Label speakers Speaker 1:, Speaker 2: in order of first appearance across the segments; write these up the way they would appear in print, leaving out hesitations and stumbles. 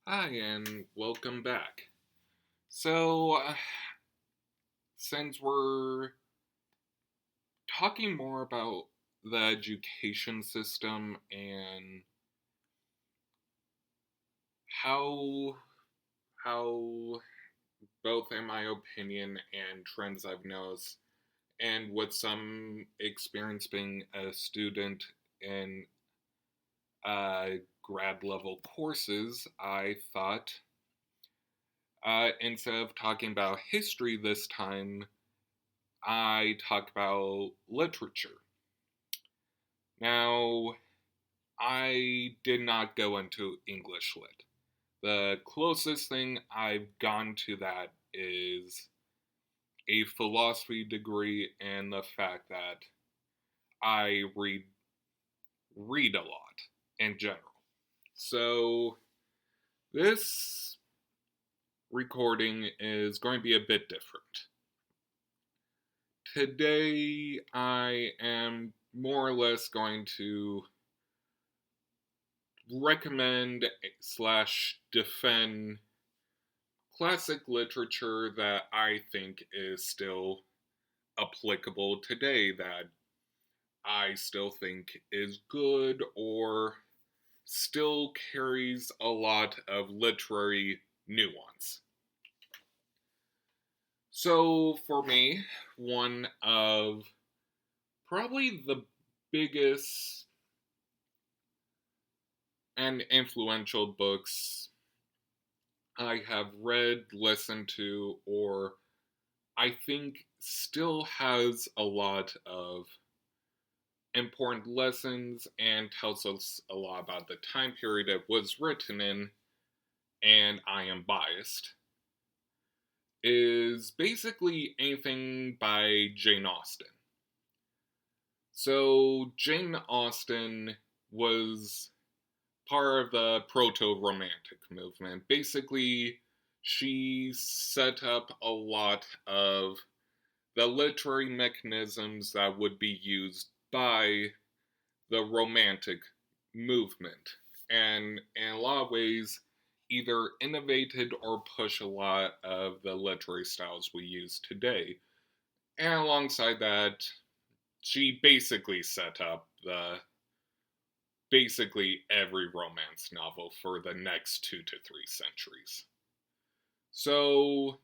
Speaker 1: Hi, and welcome back. So, since we're talking more about the education system and how how both in my opinion and trends I've noticed, and with some experience being a student in grad level courses, I thought instead of talking about history this time, I talk about literature. Now, I did not go into English lit. The closest thing I've gone to that is a philosophy degree and the fact that I read a lot in general. So, this recording is going to be a bit different. Today, I am more or less going to recommend slash defend classic literature that I think is still applicable today, that I still think is good or still carries a lot of literary nuance. So, for me, one of probably the biggest and influential books I have read, listened to, or I think still has a lot of important lessons and tells us a lot about the time period it was written in, and I am biased, is basically anything by Jane Austen. So, Jane Austen was part of the proto romantic movement. Basically, she set up a lot of the literary mechanisms that would be used by the romantic movement, and in a lot of ways either innovated or pushed a lot of the literary styles we use today. And alongside that, she basically set up the basically every romance novel for the next 2 to 3 centuries. So,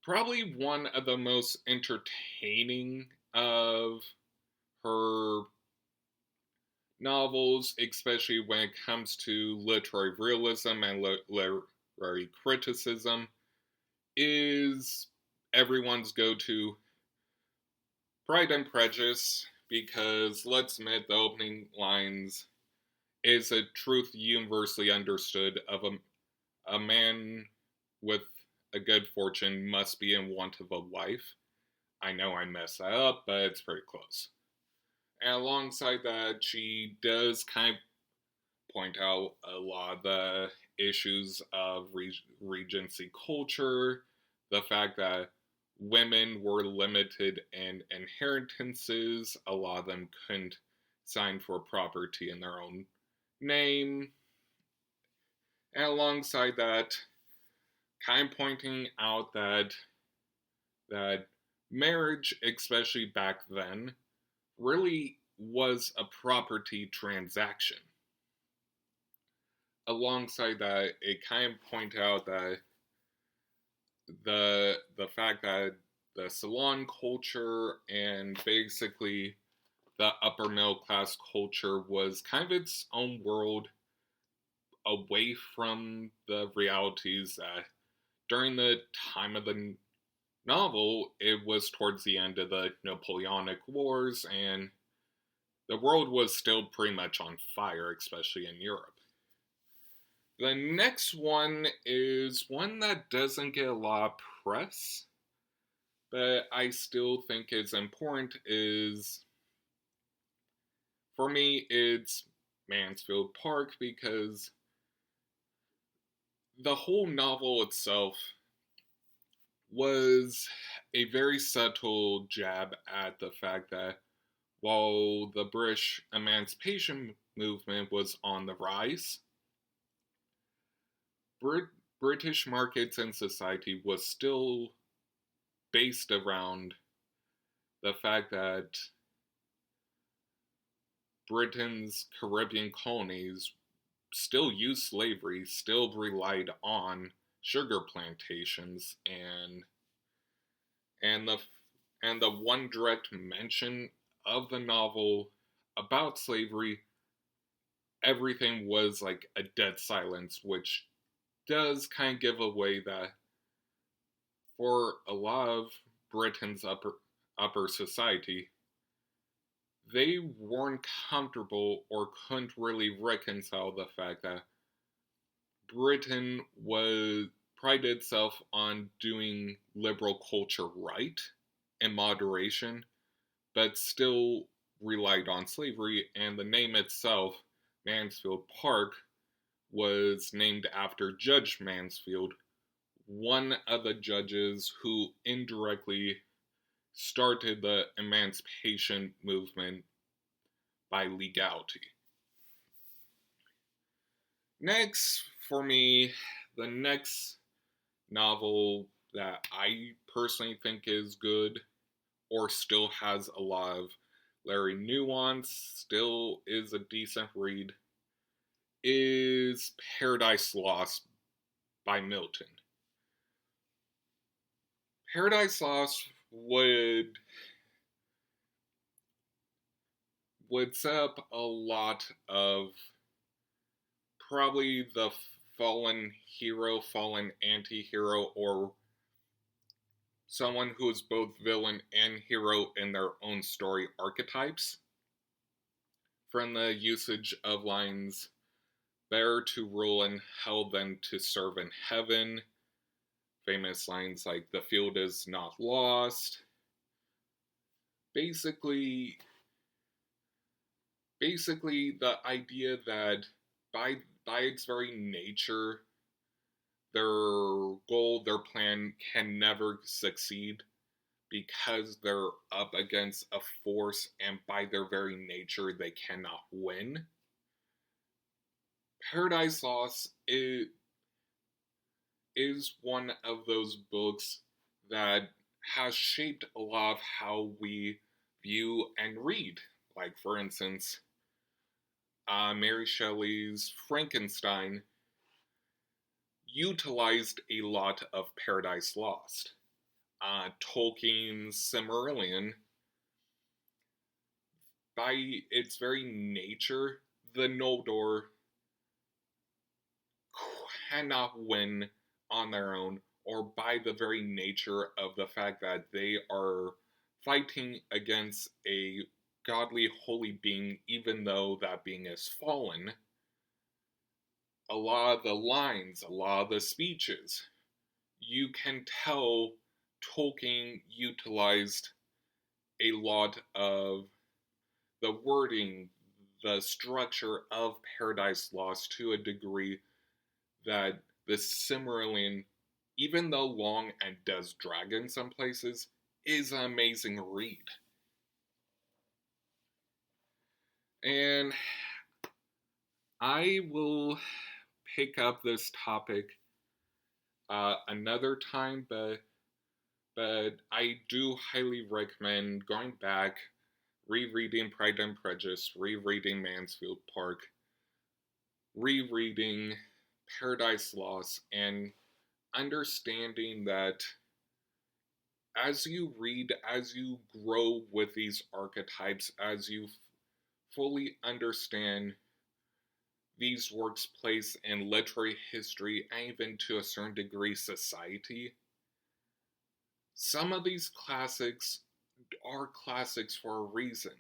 Speaker 1: probably one of the most entertaining of her novels, especially when it comes to literary realism and literary criticism, is everyone's go to Pride and Prejudice, because let's admit the opening lines is a truth universally understood of a man with a good fortune must be in want of a wife. I know I messed that up, but it's pretty close. And alongside that, she does kind of point out a lot of the issues of Regency culture, the fact that women were limited in inheritances, a lot of them couldn't sign for property in their own name, and alongside that, kind of pointing out that marriage, especially back then, really was a property transaction. Alongside that, it kind of point out that the fact that the salon culture and basically the upper middle class culture was kind of its own world away from the realities that during the time of the novel, it was towards the end of the Napoleonic Wars, and the world was still pretty much on fire, especially in Europe. The next one is one that doesn't get a lot of press, but I still think is important. Is for me, it's Mansfield Park, because the whole novel itself was a very subtle jab at the fact that while the British emancipation movement was on the rise, British markets and society was still based around the fact that Britain's Caribbean colonies still used slavery, still relied on sugar plantations, and the one direct mention of the novel about slavery, everything was like a dead silence, which does kind of give away that for a lot of Britain's upper society, they weren't comfortable or couldn't really reconcile the fact that Britain was prided itself on doing liberal culture right in moderation, but still relied on slavery, and the name itself, Mansfield Park, was named after Judge Mansfield, one of the judges who indirectly started the emancipation movement by legality. Next, for me, the next novel that I personally think is good or still has a lot of Larry nuance, still is a decent read, is Paradise Lost by Milton. Paradise Lost would set up a lot of probably the fallen hero, fallen anti-hero, or someone who is both villain and hero in their own story archetypes. From the usage of lines, better to rule in hell than to serve in heaven. Famous lines like, the field is not lost. Basically the idea that by its very nature, their goal, their plan can never succeed because they're up against a force and by their very nature they cannot win. Paradise Lost is one of those books that has shaped a lot of how we view and read. Like, for instance, Mary Shelley's Frankenstein utilized a lot of Paradise Lost. Tolkien's Silmarillion, by its very nature, the Noldor cannot win on their own, or by the very nature of the fact that they are fighting against a godly, holy being, even though that being is fallen. A lot of the lines, a lot of the speeches, you can tell Tolkien utilized a lot of the wording, the structure of Paradise Lost to a degree that the Silmarillion, even though long and does drag in some places, is an amazing read. And I will pick up this topic another time, but I do highly recommend going back, rereading Pride and Prejudice, rereading Mansfield Park, rereading Paradise Lost, and understanding that as you read, as you grow with these archetypes, as you fully understand these works' place in literary history and even to a certain degree society, some of these classics are classics for a reason.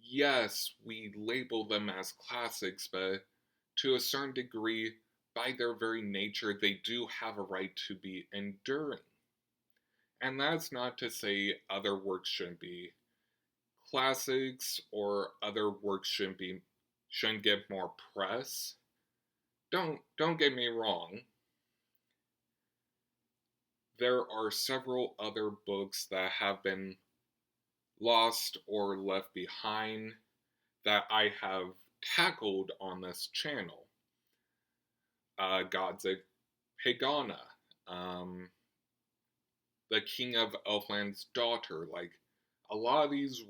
Speaker 1: Yes, we label them as classics, but to a certain degree, by their very nature, they do have a right to be enduring. And that's not to say other works shouldn't be classics or other works shouldn't get more press. Don't get me wrong. There are several other books that have been lost or left behind that I have tackled on this channel. God's Pegana, um, the King of Elfland's Daughter. Like a lot of these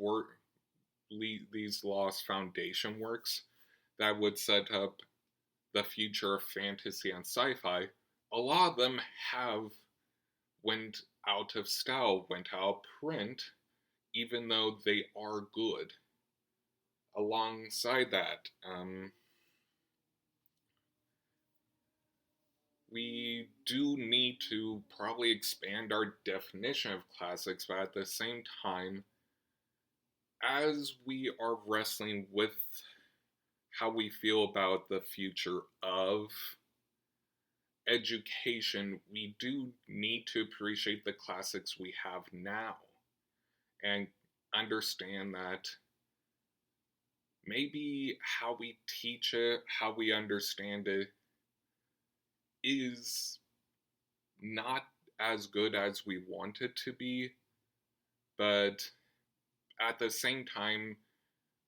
Speaker 1: Lost Foundation works that would set up the future of fantasy and sci-fi, a lot of them have went out of style, went out of print, even though they are good. Alongside that, we do need to probably expand our definition of classics, but at the same time, as we are wrestling with how we feel about the future of education, we do need to appreciate the classics we have now and understand that maybe how we teach it, how we understand it, is not as good as we want it to be, but at the same time,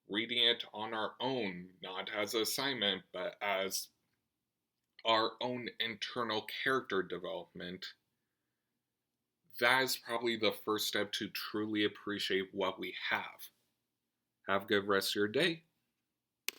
Speaker 1: reading it on our own, not as an assignment, but as our own internal character development, that is probably the first step to truly appreciate what we have. Have a good rest of your day.